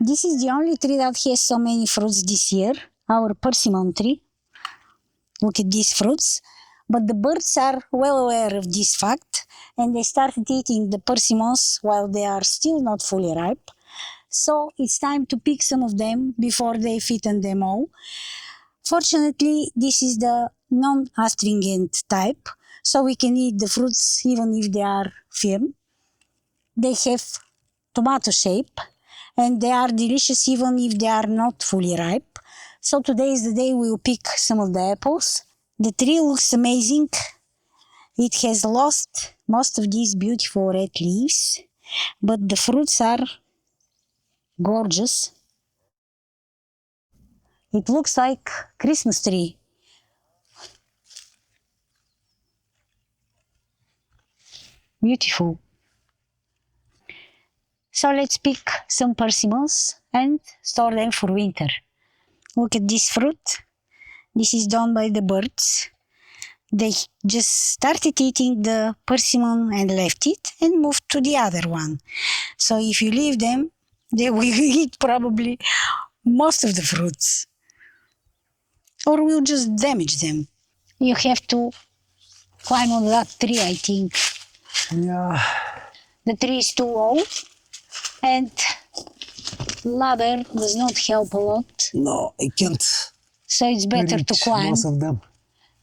This is the only tree that has so many fruits this year, our persimmon tree. Look at these fruits. But the birds are well aware of this fact, and they started eating the persimmons while they are still not fully ripe. So it's time to pick some of them before they've eaten them all. Fortunately, this is the non-astringent type, so we can eat the fruits even if they are firm. They have tomato shape, and they are delicious even if they are not fully ripe. So today is the day we will pick some of the apples. The tree looks amazing. It has lost most of these beautiful red leaves, but the fruits are gorgeous. It looks like Christmas tree. Beautiful. So let's pick some persimmons and store them for winter. Look at this fruit. This is done by the birds. They just started eating the persimmon and left it and moved to the other one. So if you leave them, they will eat probably most of the fruits. Or will just damage them. You have to climb on that tree, I think. Yeah. The tree is too low and ladder does not help a lot. No, I can't. So it's better to climb. Most of them.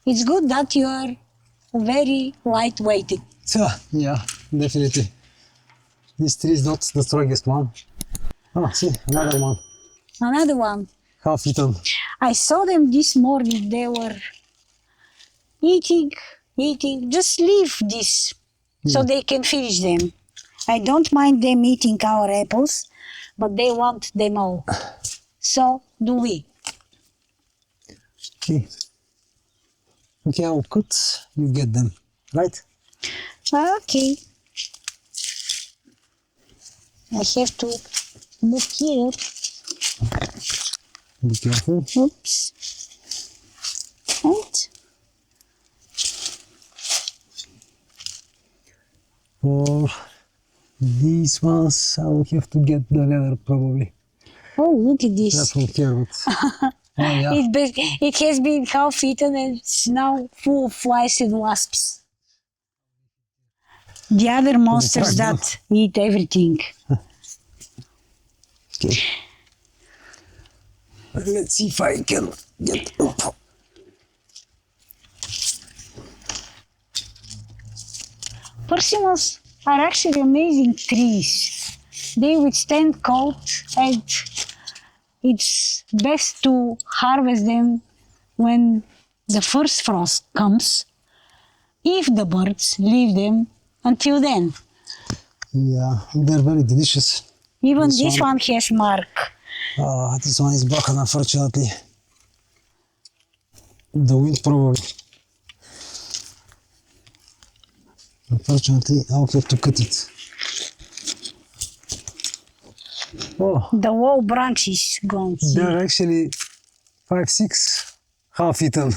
It's good that you are very lightweight. Yeah, definitely. This tree is not the strongest one. Oh, see, another one. Another one. Half eaten. I saw them this morning. They were eating. Just leave this so they can finish them. I don't mind them eating our apples, but they want them all. So do we. Okay. Okay, how could you get them, right? Okay. I have to move here. Be careful. Oops. And For these ones, I will have to get the leather probably. oh, look at this. That's from here, but oh yeah. It has been half eaten and it's now full of flies and wasps. The other monsters that eat everything. Okay. Let's see if I can get up. Persimmons are actually amazing trees. They withstand cold and it's best to harvest them when the first frost comes, if the birds leave them until then. Yeah, they're very delicious. Even this one has mark. This one is broken, unfortunately. The wind probably. Unfortunately, I'll have to cut it. Oh, The whole branch is gone. they're actually 5, 6 half eaten.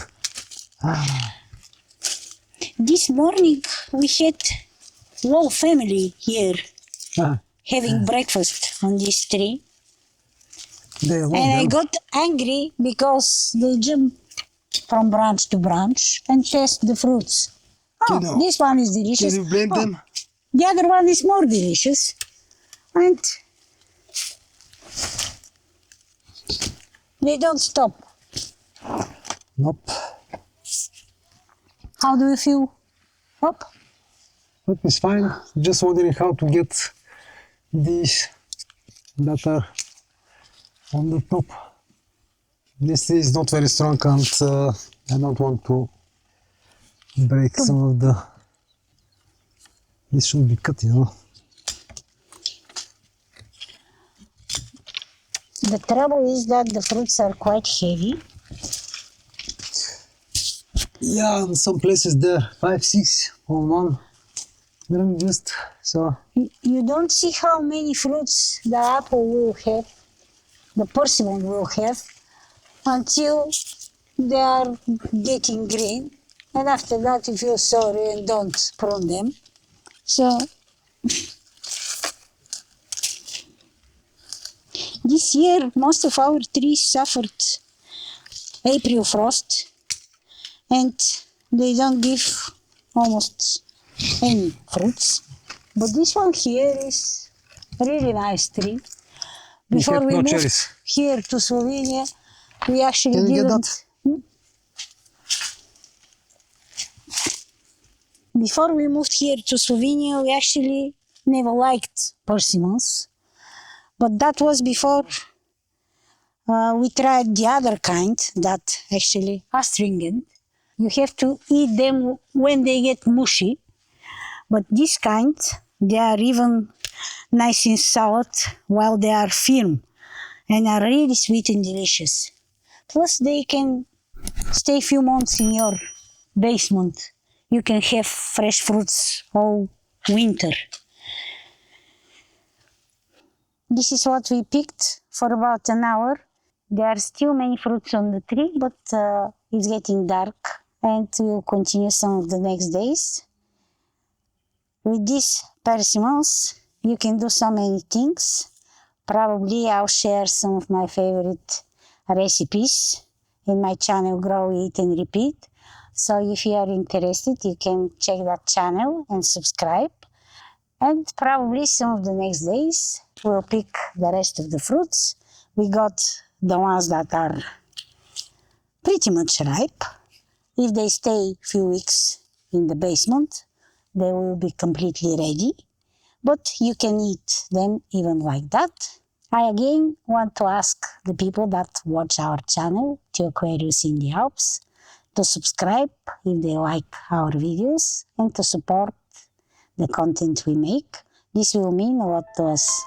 This morning we had whole family here having breakfast on this tree. They love And I them. got angry because they jump from branch to branch and test the fruits. Oh, Can you- this one is delicious. Can you blame them? The other one is more delicious. And they don't stop. Nope. How do you feel? Up? But it's fine. Just wondering how to get these that are on the top. This tree is not very strong and I don't want to break some of the... This should be cut, you know. The trouble is that the fruits are quite heavy. Yeah, in some places there 5, 6 on one. Then just so. You don't see how many fruits the apple will have, the persimmon will have, until they are getting green. And after that you feel sorry and don't prune them. So this year, most of our trees suffered April frost, and they don't give almost any fruits. But this one here is a really nice tree. Before we moved cherries. here to Slovenia, we actually Can you get didn't. Before we moved here to Slovenia, we actually never liked persimmons. But that was before we tried the other kind, that actually astringent. You have to eat them when they get mushy. But this kind, they are even nice in salad while they are firm and are really sweet and delicious. Plus they can stay a few months in your basement. You can have fresh fruits all winter. This is what we picked for about an hour. There are still many fruits on the tree, but it's getting dark, and we'll continue some of the next days. With these persimmons, you can do so many things. Probably I'll share some of my favorite recipes in my channel Grow, Eat and Repeat. So if you are interested, you can check that channel and subscribe. And probably some of the next days, we'll pick the rest of the fruits. We got the ones that are pretty much ripe. If they stay a few weeks in the basement, they will be completely ready. But you can eat them even like that. I again want to ask the people that watch our channel, to Aquarius in the Alps, to subscribe if they like our videos and to support the content we make. This will mean a lot to us.